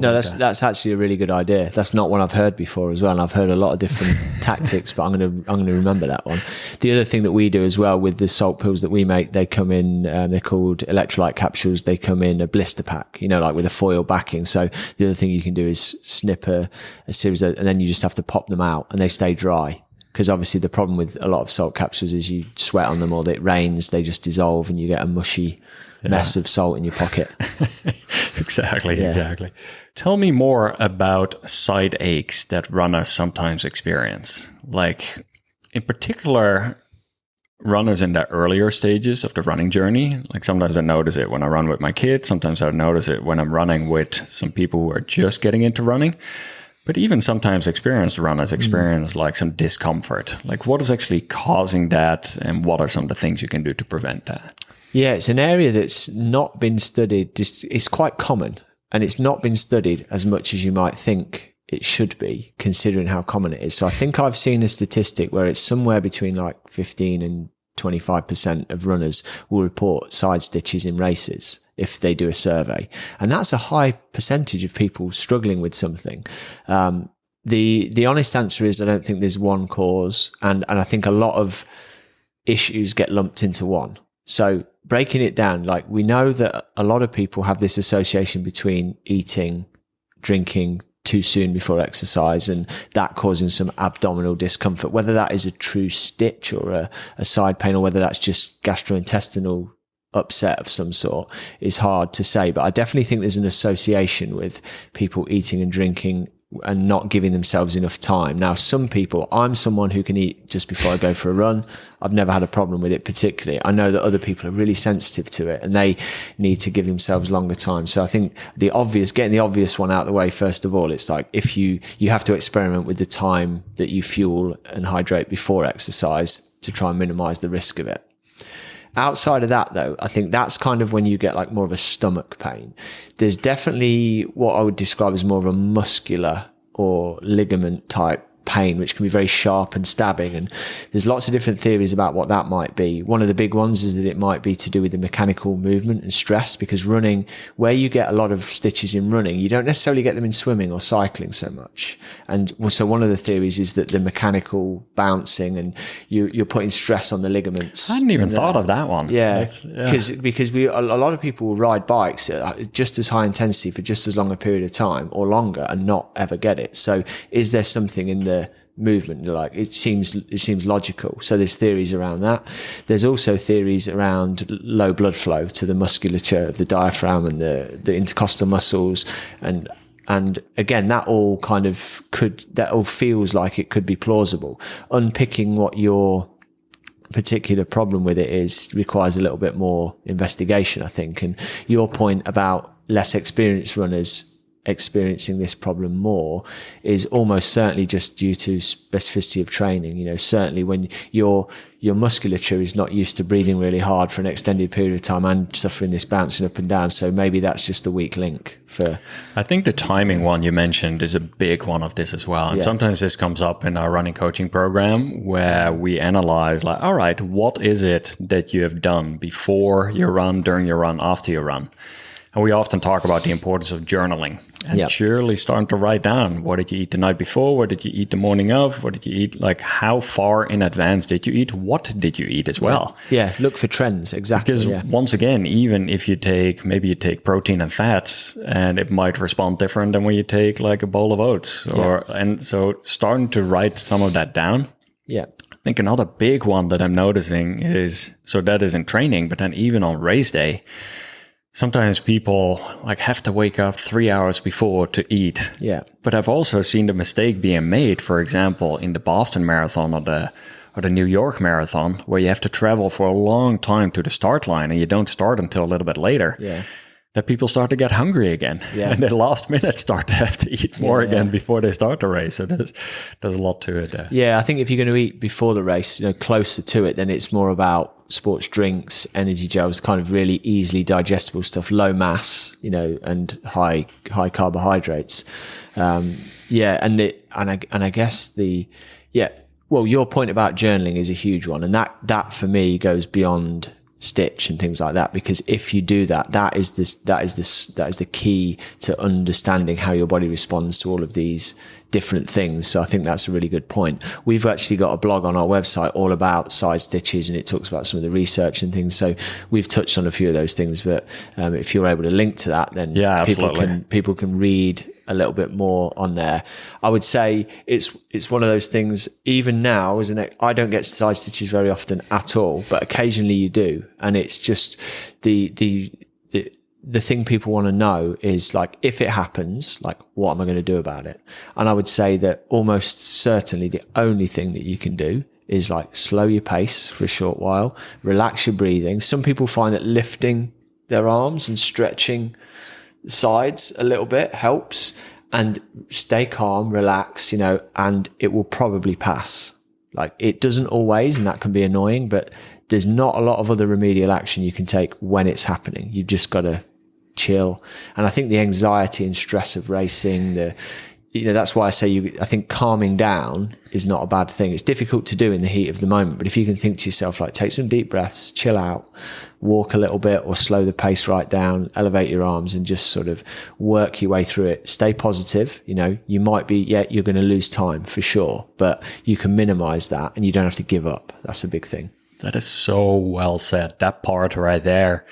that's actually a really good idea. That's not one I've heard before as well. And I've heard a lot of different tactics, but I'm going to remember that one. The other thing that we do as well with the salt pills that we make, they come in, they're called electrolyte capsules. They come in a blister pack, like with a foil backing. So the other thing you can do is snip a series of, and then you just have to pop them out and they stay dry. Because obviously the problem with a lot of salt capsules is you sweat on them, or it rains, they just dissolve and you get a mushy mess of salt in your pocket. Exactly. Tell me more about side aches that runners sometimes experience. Like in particular, runners in the earlier stages of the running journey. Like sometimes I notice it when I run with my kids. Sometimes I notice it when I'm running with some people who are just getting into running. But even sometimes experienced runners experience like some discomfort. Like what is actually causing that, and what are some of the things you can do to prevent that? Yeah, it's an area that's not been studied. It's quite common, and it's not been studied as much as you might think it should be, considering how common it is. So I think I've seen a statistic where it's somewhere between like 15 and 25% of runners will report side stitches in races if they do a survey. And that's a high percentage of people struggling with something. The honest answer is I don't think there's one cause. And I think a lot of issues get lumped into one. So breaking it down, like we know that a lot of people have this association between eating, drinking too soon before exercise, and that causing some abdominal discomfort, whether that is a true stitch or a side pain, or whether that's just gastrointestinal upset of some sort, is hard to say. But I definitely think there's an association with people eating and drinking and not giving themselves enough time. Now, some people, I'm someone who can eat just before I go for a run. I've never had a problem with it particularly. I know that other people are really sensitive to it and they need to give themselves longer time. So I think getting the obvious one out of the way, first of all, it's like if you have to experiment with the time that you fuel and hydrate before exercise to try and minimize the risk of it. Outside of that, though, I think that's kind of when you get like more of a stomach pain. There's definitely what I would describe as more of a muscular or ligament type pain, which can be very sharp and stabbing. And there's lots of different theories about what that might be. One of the big ones is that it might be to do with the mechanical movement and stress, because running, where you get a lot of stitches in running, you don't necessarily get them in swimming or cycling so much. And so one of the theories is that the mechanical bouncing and you're putting stress on the ligaments. I hadn't even thought of that one. Yeah, because a lot of people will ride bikes at just as high intensity for just as long a period of time or longer and not ever get it. So is there something in the movement? Like it seems logical. So there's theories around that. There's also theories around low blood flow to the musculature of the diaphragm and the intercostal muscles, and again, that all feels like it could be plausible. Unpicking what your particular problem with it is requires a little bit more investigation, I think. And your point about less experienced runners experiencing this problem more is almost certainly just due to specificity of training. You know, certainly when your musculature is not used to breathing really hard for an extended period of time and suffering this bouncing up and down. So maybe that's just a weak link for... I think the timing one you mentioned is a big one of this as well. And sometimes this comes up in our running coaching program where we analyze like, all right, what is it that you have done before your run, during your run, after your run? And we often talk about the importance of journaling and surely starting to write down, what did you eat the night before? What did you eat the morning of? What did you eat? Like how far in advance did you eat? What did you eat as well? Yeah, look for trends. Exactly. Because once again, even if you take protein and fats, and it might respond different than when you take like a bowl of oats. And so starting to write some of that down. Yeah. I think another big one that I'm noticing is, so that is in training, but then even on race day, sometimes people like have to wake up 3 hours before to eat. Yeah. But I've also seen the mistake being made, for example, in the Boston Marathon or the New York Marathon, where you have to travel for a long time to the start line and you don't start until a little bit later. Yeah. That people start to get hungry again. Yeah. And the last minute start to have to eat more again before they start the race. So there's a lot to it there. Yeah, I think if you're going to eat before the race, closer to it, then it's more about sports drinks, energy gels, kind of really easily digestible stuff, low mass, and high carbohydrates. And I guess your point about journaling is a huge one, and that for me goes beyond stitch and things like that, because if you do that is the key to understanding how your body responds to all of these different things. So I think that's a really good point. We've actually got a blog on our website all about side stitches, and it talks about some of the research and things. So we've touched on a few of those things, but if you're able to link to that, then people can read a little bit more on there. I would say it's one of those things, even now, isn't it? I don't get side stitches very often at all, but occasionally you do. And it's just the thing people want to know is like, if it happens, like, what am I going to do about it? And I would say that almost certainly the only thing that you can do is like slow your pace for a short while, relax your breathing. Some people find that lifting their arms and stretching the sides a little bit helps, and stay calm, relax, and it will probably pass. Like, it doesn't always, and that can be annoying, but there's not a lot of other remedial action you can take when it's happening. You've just got to chill. And I think the anxiety and stress of racing, that's why I say I think calming down is not a bad thing. It's difficult to do in the heat of the moment, but if you can think to yourself, like, take some deep breaths, chill out, walk a little bit, or slow the pace right down, elevate your arms and just sort of work your way through it. Stay positive. You might be, you're going to lose time for sure, but you can minimize that and you don't have to give up. That's a big thing. That is so well said. That part right there.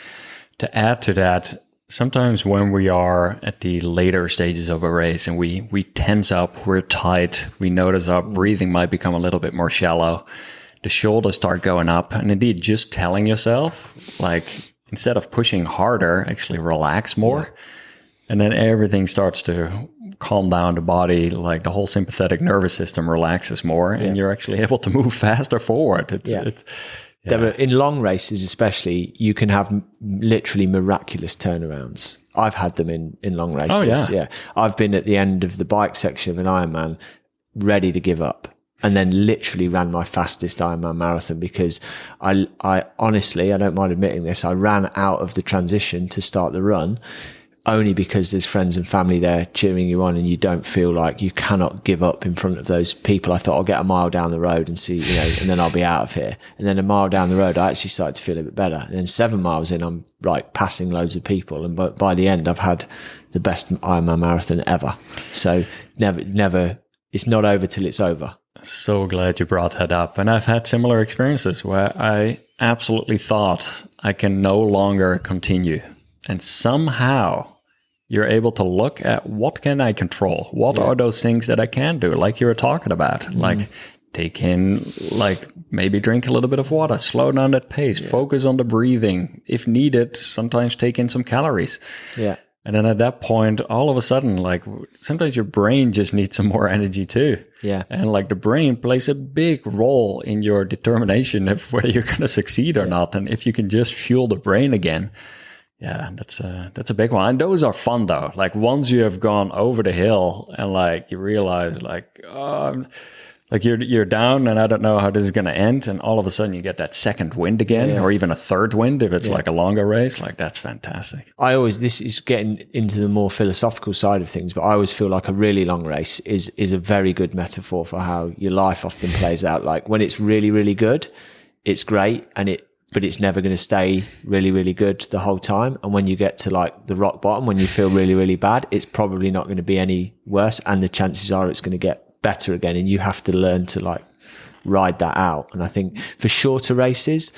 To add to that, sometimes when we are at the later stages of a race and we tense up, we're tight, we notice our breathing might become a little bit more shallow, the shoulders start going up, and indeed just telling yourself, like, instead of pushing harder, actually relax more. Yeah. And then everything starts to calm down the body, like the whole sympathetic nervous system relaxes more, and you're actually able to move faster forward. In long races especially, you can have literally miraculous turnarounds. I've had them in long races. Oh, yeah. I've been at the end of the bike section of an Ironman ready to give up, and then literally ran my fastest Ironman marathon because I honestly, I don't mind admitting this, I ran out of the transition to start the run only because there's friends and family there cheering you on, and you don't feel like you cannot give up in front of those people. I thought I'll get a mile down the road and see, and then I'll be out of here. And then a mile down the road, I actually started to feel a bit better. And then 7 miles in, I'm like passing loads of people. And by the end, I've had the best Ironman marathon ever. So never, it's not over till it's over. So glad you brought that up. And I've had similar experiences where I absolutely thought I can no longer continue. And somehow you're able to look at what can I control? What are those things that I can do? Like you were talking about, like take in, like maybe drink a little bit of water, slow down that pace, focus on the breathing. If needed, sometimes take in some calories. Yeah. And then at that point, all of a sudden, like sometimes your brain just needs some more energy too. Yeah. And like the brain plays a big role in your determination of whether you're going to succeed or not. And if you can just fuel the brain again, yeah, that's a big one. And those are fun though. Like once you have gone over the hill and like you realize like, like you're down and I don't know how this is going to end. And all of a sudden you get that second wind again, or even a third wind if it's like a longer race. Like that's fantastic. This is getting into the more philosophical side of things, but I always feel like a really long race is a very good metaphor for how your life often plays out. Like when it's really, really good, it's great. But it's never going to stay really, really good the whole time. And when you get to like the rock bottom, when you feel really, really bad, it's probably not going to be any worse. And the chances are it's going to get better again. And you have to learn to like ride that out. And I think for shorter races,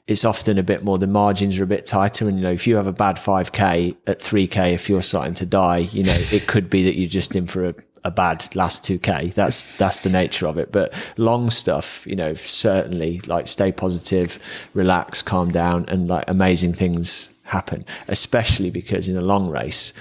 it's often a bit more, the margins are a bit tighter. And, if you have a bad 5K at 3K, if you're starting to die, it could be that you're just in for a bad last 2K. That's the nature of it. But long stuff, certainly like stay positive, relax, calm down, and like amazing things happen, especially because in a long race,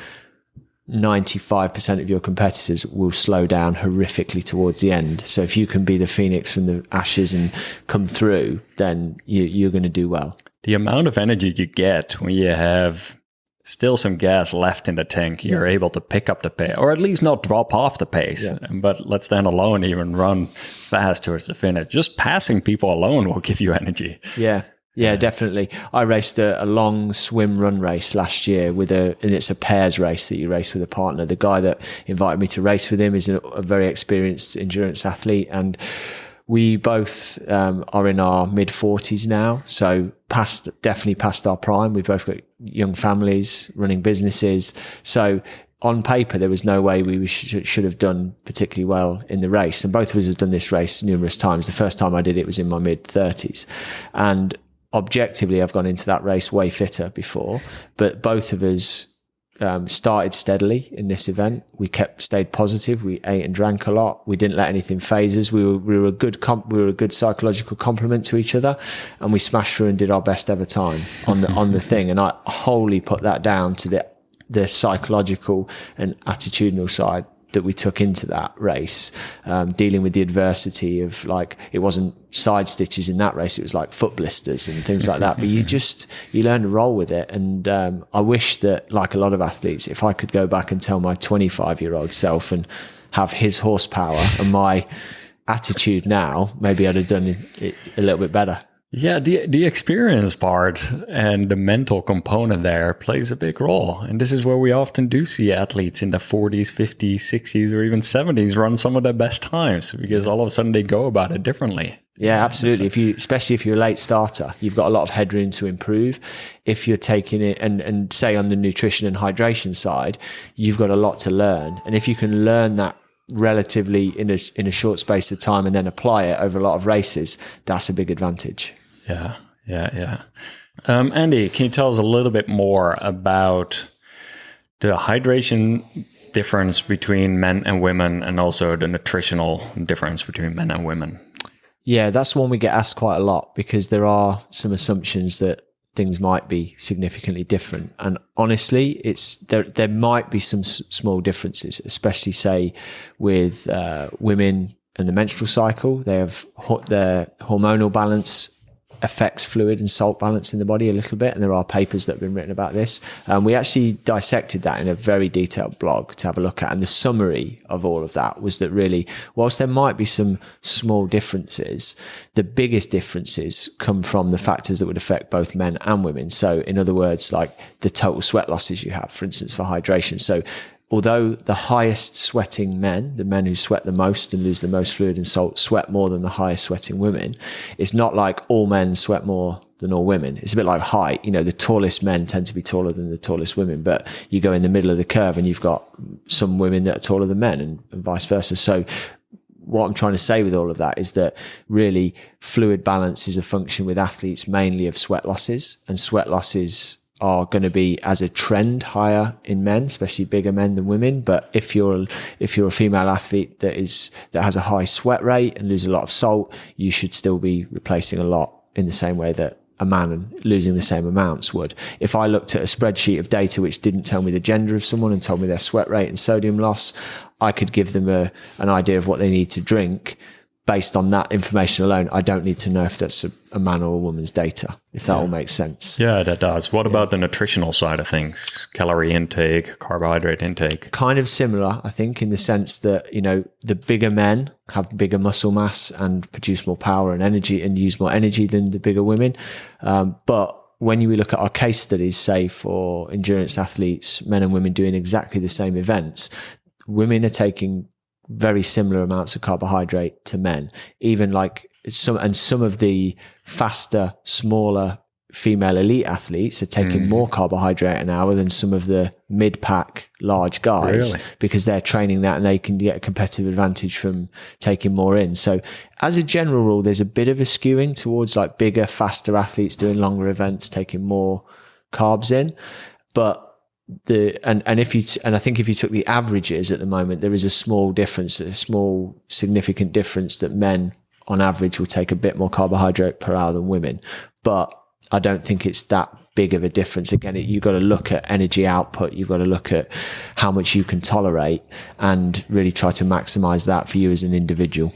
95% of your competitors will slow down horrifically towards the end. So if you can be the phoenix from the ashes and come through, then you're going to do well. The amount of energy you get when you have still some gas left in the tank, you're able to pick up the pace, or at least not drop off the pace, but let stand alone, even run fast towards the finish. Just passing people alone will give you energy. Yeah, definitely. I raced a long swim run race last year and it's a pairs race that you race with a partner. The guy that invited me to race with him is a very experienced endurance athlete, and we both are in our mid-40s now, so definitely past our prime. We've both got young families, running businesses. So on paper, there was no way we should have done particularly well in the race. And both of us have done this race numerous times. The first time I did it was in my mid-30s. And objectively, I've gone into that race way fitter before. But both of us started steadily in this event. We stayed positive. We ate and drank a lot. We didn't let anything phase us. We were a good psychological complement to each other, and we smashed through and did our best ever time on the thing. And I wholly put that down to the psychological and attitudinal side that we took into that race, dealing with the adversity of like, it wasn't side stitches in that race, it was like foot blisters and things like that. But you learn to roll with it. And I wish that, like a lot of athletes, if I could go back and tell my 25-year-old self and have his horsepower and my attitude now, maybe I'd have done it a little bit better. Yeah, the experience part and the mental component there plays a big role. And this is where we often do see athletes in the 40s, 50s, 60s, or even 70s run some of their best times because all of a sudden they go about it differently. Yeah, absolutely. Especially if you're a late starter, you've got a lot of headroom to improve. If you're taking it and say on the nutrition and hydration side, you've got a lot to learn. And if you can learn that relatively in a short space of time and then apply it over a lot of races, that's a big advantage. Yeah. Andy, can you tell us a little bit more about the hydration difference between men and women and also the nutritional difference between men and women? Yeah, that's one we get asked quite a lot because there are some assumptions that things might be significantly different. And honestly, there might be some small differences, especially say with women and the menstrual cycle. They have their hormonal balance affects fluid and salt balance in the body a little bit, and there are papers that have been written about this. We actually dissected that in a very detailed blog to have a look at, and the summary of all of that was that really, whilst there might be some small differences, the biggest differences come from the factors that would affect both men and women. So in other words, like the total sweat losses you have, for instance, for hydration. So although the highest sweating men, the men who sweat the most and lose the most fluid and salt, sweat more than the highest sweating women, it's not like all men sweat more than all women. It's a bit like height. You know, the tallest men tend to be taller than the tallest women, but you go in the middle of the curve and you've got some women that are taller than men and vice versa. So what I'm trying to say with all of that is that really fluid balance is a function with athletes mainly of sweat losses, and sweat losses are going to be as a trend higher in men, especially bigger men than women. But if you're a female athlete that has a high sweat rate and loses a lot of salt, you should still be replacing a lot in the same way that a man losing the same amounts would. If I looked at a spreadsheet of data which didn't tell me the gender of someone and told me their sweat rate and sodium loss, I could give them an idea of what they need to drink. Based on that information alone, I don't need to know if that's a man or a woman's data, if that all makes sense. Yeah, that does. What about the nutritional side of things? Calorie intake, carbohydrate intake? Kind of similar, I think, in the sense that, you know, the bigger men have bigger muscle mass and produce more power and energy and use more energy than the bigger women. But when we look at our case studies, say for endurance athletes, men and women doing exactly the same events, women are taking very similar amounts of carbohydrate to men, even like some of the faster, smaller female elite athletes are taking more carbohydrate an hour than some of the mid-pack large guys, because they're training that and they can get a competitive advantage from taking more in. So as a general rule, there's a bit of a skewing towards like bigger, faster athletes doing longer events, taking more carbs in. But I think if you took the averages at the moment, there is a small difference, a small significant difference that men on average will take a bit more carbohydrate per hour than women. But I don't think it's that big of a difference. Again, you've got to look at energy output. You've got to look at how much you can tolerate and really try to maximize that for you as an individual.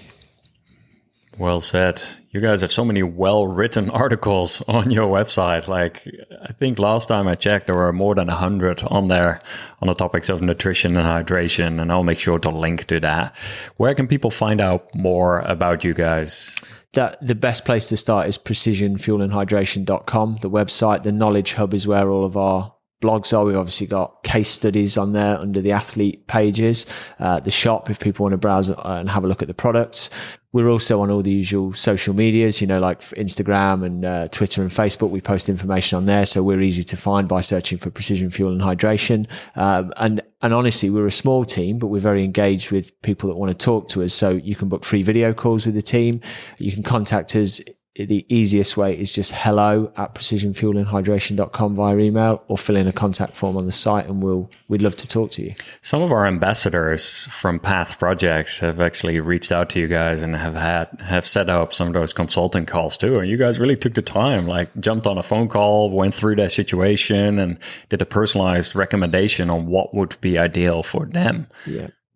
Well said. You guys have so many well-written articles on your website. Like, I think last time I checked, there were more than 100 on there on the topics of nutrition and hydration, and I'll make sure to link to that. Where can people find out more about you guys? The best place to start is precisionfuelandhydration.com, the website. The knowledge hub is where all of our blogs are. We've obviously got case studies on there under the athlete pages, the shop if people want to browse and have a look at the products. We're also on all the usual social medias, you know, like Instagram and Twitter and Facebook. We post information on there, so we're easy to find by searching for Precision Fuel and Hydration. And honestly, we're a small team, but we're very engaged with people that want to talk to us. So you can book free video calls with the team. You can contact us. The easiest way is just hello@precisionfuelandhydration.com via email, or fill in a contact form on the site, and we'd love to talk to you. Some of our ambassadors from past projects have actually reached out to you guys and have set up some of those consulting calls too. And you guys really took the time, like jumped on a phone call, went through their situation, and did a personalized recommendation on what would be ideal for them.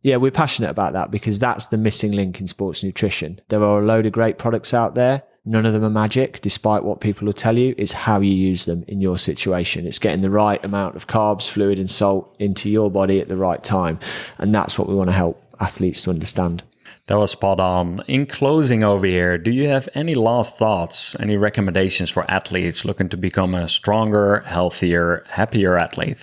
Yeah, we're passionate about that because that's the missing link in sports nutrition. There are a load of great products out there. None of them are magic, despite what people will tell you. It's how you use them in your situation. It's getting the right amount of carbs, fluid and salt into your body at the right time. And that's what we want to help athletes to understand. That was spot on. In closing over here, do you have any last thoughts, any recommendations for athletes looking to become a stronger, healthier, happier athlete?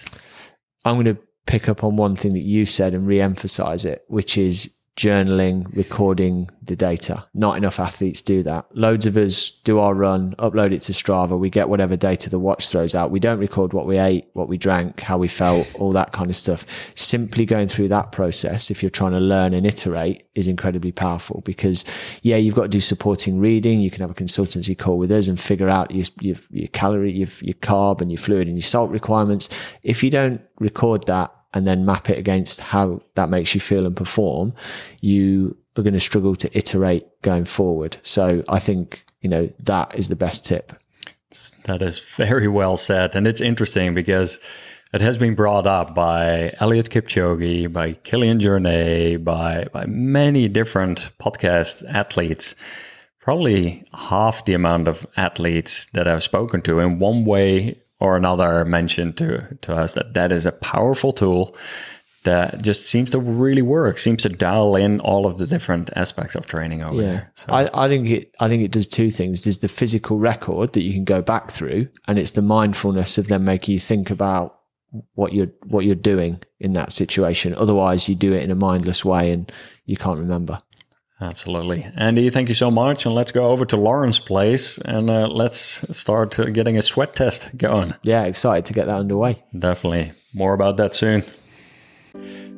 I'm going to pick up on one thing that you said and re-emphasize it, which is journaling, recording the data. Not enough athletes do that. Loads of us do our run, upload it to Strava. We get whatever data the watch throws out. We don't record what we ate, what we drank, how we felt, all that kind of stuff. Simply going through that process, if you're trying to learn and iterate, is incredibly powerful because, yeah, you've got to do supporting reading. You can have a consultancy call with us and figure out your calorie, your carb and your fluid and your salt requirements. If you don't record that, and then map it against how that makes you feel and perform, you are going to struggle to iterate going forward. So I think, that is the best tip. That is very well said. And it's interesting because it has been brought up by Eliud Kipchoge, by Kilian Jornet, by many different podcast athletes. Probably half the amount of athletes that I've spoken to in one way or another mentioned to us that is a powerful tool that just seems to really work, seems to dial in all of the different aspects of training over there. So. I think it does two things. There's the physical record that you can go back through, and it's the mindfulness of then making you think about what you're doing in that situation. Otherwise, you do it in a mindless way and you can't remember. Absolutely. Andy, thank you so much. And let's go over to Lauren's place and let's start getting a sweat test going. Yeah, excited to get that underway. Definitely. More about that soon.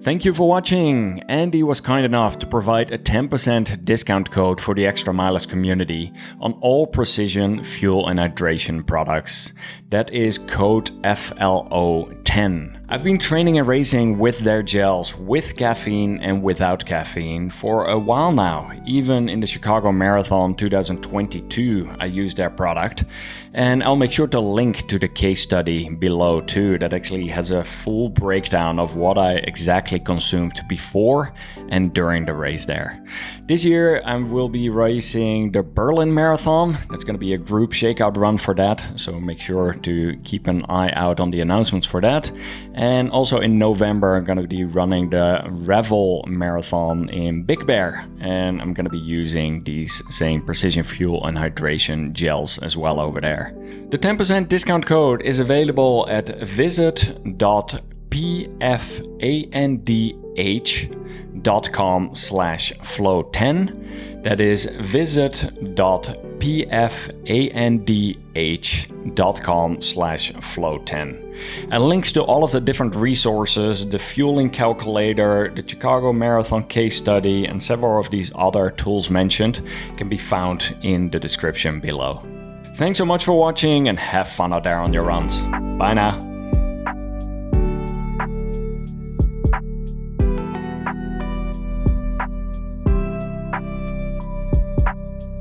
Thank you for watching. Andy was kind enough to provide a 10% discount code for the Extra Milers community on all Precision Fuel and Hydration products. That is code FLO10. I've been training and racing with their gels, with caffeine and without caffeine, for a while now. Even in the Chicago Marathon 2022, I used their product. And I'll make sure to link to the case study below too, that actually has a full breakdown of what I exactly consumed before and during the race there. This year I will be racing the Berlin Marathon. That's going to be a group shakeout run for that, so make sure to keep an eye out on the announcements for that. And also in November I'm going to be running the Revel Marathon in Big Bear, and I'm going to be using these same Precision Fuel and Hydration gels as well over there. The 10% discount code is available at visit.pfandh.com/flow10. That is visit.pfandh.com/flow10. And links to all of the different resources, the fueling calculator, the Chicago Marathon case study, and several of these other tools mentioned can be found in the description below. Thanks so much for watching and have fun out there on your runs. Bye now.